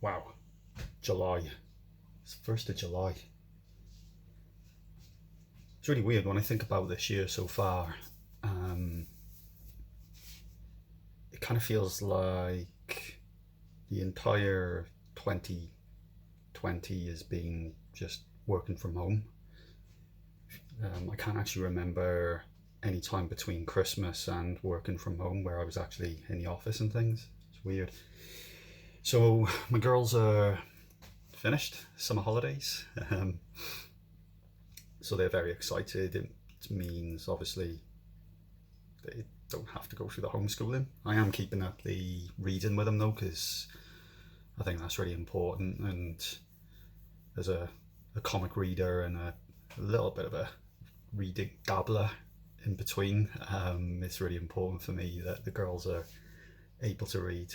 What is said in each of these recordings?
Wow, July. It's 1st of July. It's really weird when I think about this year so far. Um, it kind of feels like the entire 2020 has been just working from home. I can't actually remember any time between Christmas and working from home where I was actually in the office and things. It's weird. So my girls are finished summer holidays, so they're very excited. It means obviously they don't have to go through the homeschooling. I am keeping up the reading with them though, because I think that's really important. And as a comic reader and a little bit of a reading dabbler in between, it's really important for me that the girls are able to read.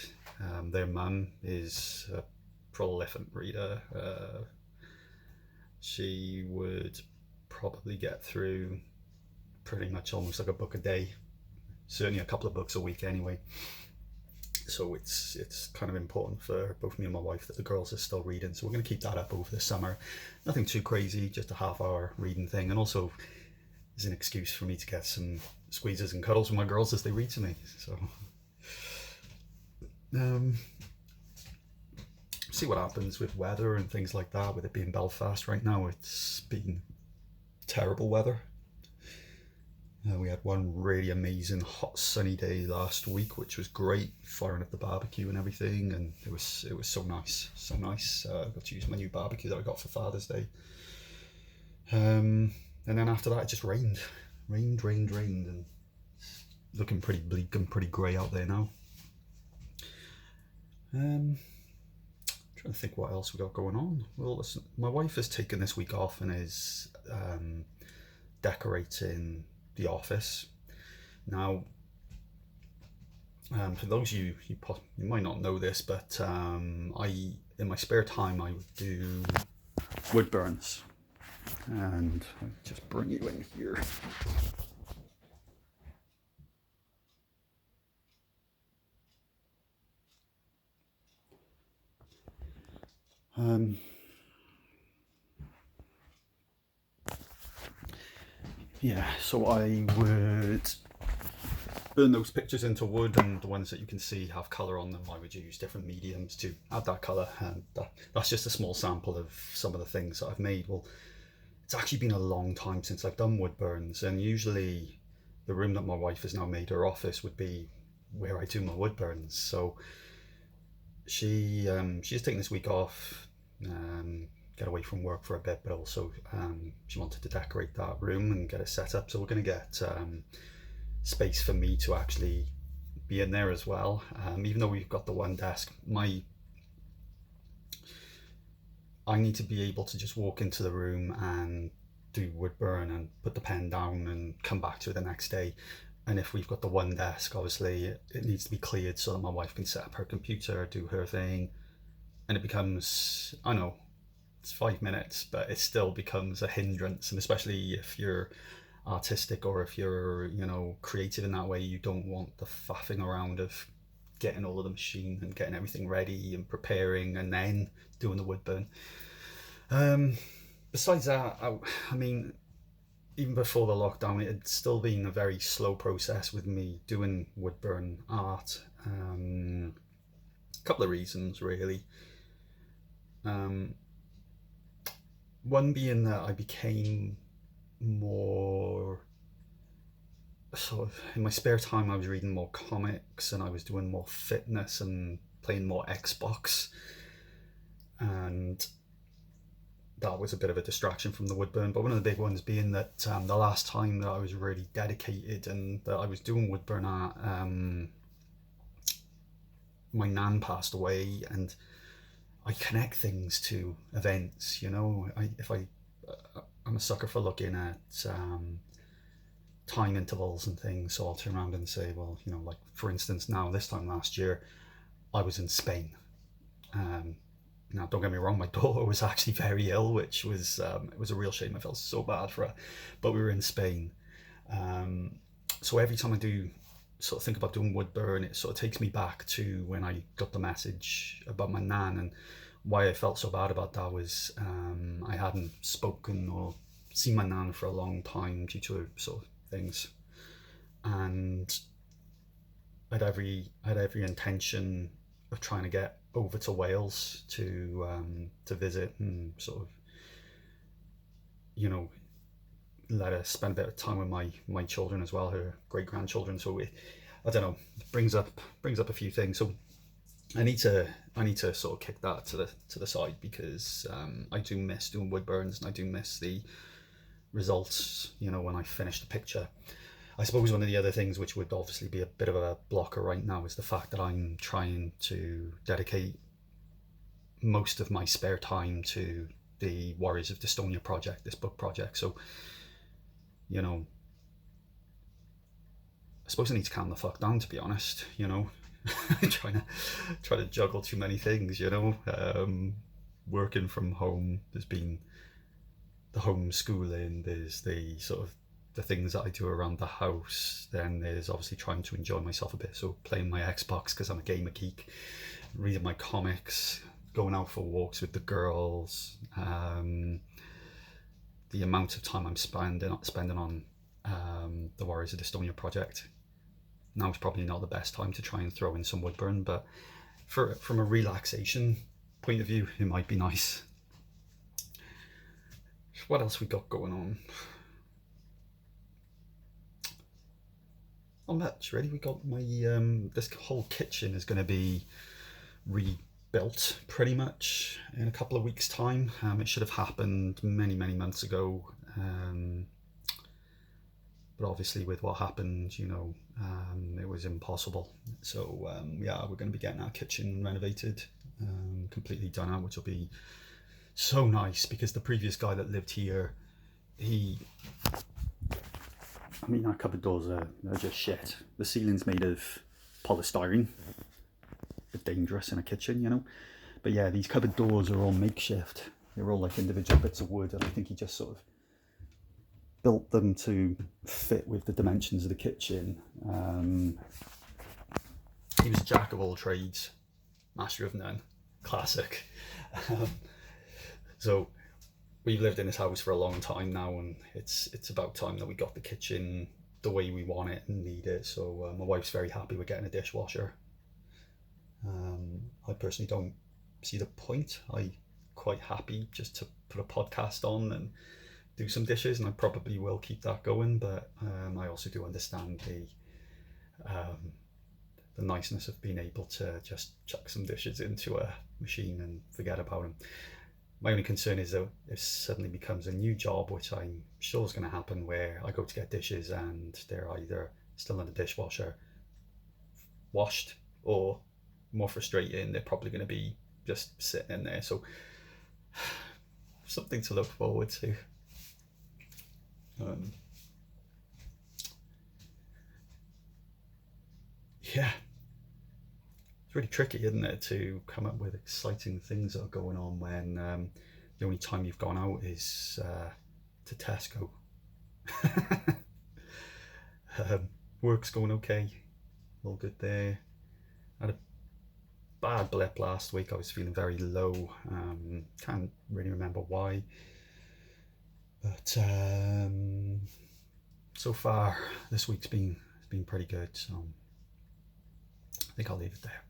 Their mum is a prolific reader. She would probably get through pretty much almost like a book a day, certainly a couple of books a week anyway. So it's kind of important for both me and my wife that the girls are still reading. So we're going to keep that up over the summer. Nothing too crazy, just a half-hour reading thing, and also is an excuse for me to get some squeezes and cuddles with my girls as they read to me. So see what happens with weather and things like that. With it being Belfast right now, it's been terrible weather. We had one really amazing hot sunny day last week, which was great, firing up the barbecue and everything, and it was so nice, so nice. I got to use my new barbecue that I got for Father's Day. And then after that, it just rained, and looking pretty bleak and pretty grey out there now. Trying to think what else we got going on. Well, listen, my wife has taken this week off and is decorating the office. Now, for those of you might not know this, but I in my spare time I would do wood burns, and I'll just bring you in here. Yeah, so I would burn those pictures into wood, and the ones that you can see have colour on them, I would use different mediums to add that colour, and that's just a small sample of some of the things that I've made. Well, it's actually been a long time since I've done wood burns, and usually the room that my wife has now made her office would be where I do my wood burns. So she's taking this week off, get away from work for a bit, but also she wanted to decorate that room and get it set up. So we're going to get space for me to actually be in there as well. Even though we've got the one desk, I need to be able to just walk into the room and do wood burn and put the pen down and come back to it the next day. And if we've got the one desk, obviously it needs to be cleared so that my wife can set up her computer, do her thing, and it becomes, I know it's 5 minutes, but it still becomes a hindrance. And especially if you're artistic or if you're, creative in that way, you don't want the faffing around of getting all of the machine and getting everything ready and preparing and then doing the wood burn. Besides that, I mean, even before the lockdown, it had still been a very slow process with me doing wood burn art. A couple of reasons really. One being that I became more sort of, in my spare time I was reading more comics and I was doing more fitness and playing more Xbox, and that was a bit of a distraction from the wood burn. But one of the big ones being that the last time that I was really dedicated and that I was doing wood burn art, my nan passed away, and I connect things to events. I'm a sucker for looking at time intervals and things, so I'll turn around and say, well, like for instance, now this time last year I was in Spain. Now don't get me wrong, my daughter was actually very ill, which was it was a real shame. I felt so bad for her, but we were in Spain. So every time I do sort of think about doing woodburn, it sort of takes me back to when I got the message about my nan, and why I felt so bad about that was I hadn't spoken or seen my nan for a long time due to sort of things, and I had every intention of trying to get over to Wales to visit and sort of, you know, let her spend a bit of time with my children as well, her great grandchildren. So I don't know, brings up a few things. So I need to sort of kick that to the side, because I do miss doing woodburns, and I do miss the results, you know, when I finish the picture. I suppose one of the other things which would obviously be a bit of a blocker right now is the fact that I'm trying to dedicate most of my spare time to the Warriors of Dystonia project, this book project. So, you know, I suppose I need to calm the fuck down, to be honest, you know. trying to juggle too many things, you know. Working from home, there's been the homeschooling, there's the sort of the things that I do around the house, then there's obviously trying to enjoy myself a bit, so playing my Xbox because I'm a gamer geek, reading my comics, going out for walks with the girls. The amount of time I'm spending on the Warriors of Dystonia project, now is probably not the best time to try and throw in some woodburn, but from a relaxation point of view, it might be nice. What else we got going on? Not much really. We got my this whole kitchen is going to be rebuilt pretty much in a couple of weeks' time. It should have happened many months ago, but obviously with what happened, you know, it was impossible. So yeah, we're going to be getting our kitchen renovated, completely done out, which will be so nice, because the previous guy that lived here, I mean, our cupboard doors are just shit. The ceiling's made of polystyrene. A bit dangerous in a kitchen, you know. But yeah, these cupboard doors are all makeshift. They're all like individual bits of wood, and I think he just sort of built them to fit with the dimensions of the kitchen. He was a jack of all trades, master of none. Classic. So we've lived in this house for a long time now, and it's about time that we got the kitchen the way we want it and need it. So my wife's very happy with getting a dishwasher. I personally don't see the point. I'm quite happy just to put a podcast on and do some dishes, and I probably will keep that going, but I also do understand the niceness of being able to just chuck some dishes into a machine and forget about them. My only concern is that if suddenly becomes a new job, which I'm sure is going to happen, where I go to get dishes and they're either still in the dishwasher, washed, or more frustrating, they're probably going to be just sitting in there. So something to look forward to. Yeah, it's really tricky, isn't it, to come up with exciting things that are going on when the only time you've gone out is to Tesco. Work's going okay, all good there. I had a bad blip last week. I was feeling very low. Can't really remember why, but so far this week's been pretty good. So I think I'll leave it there.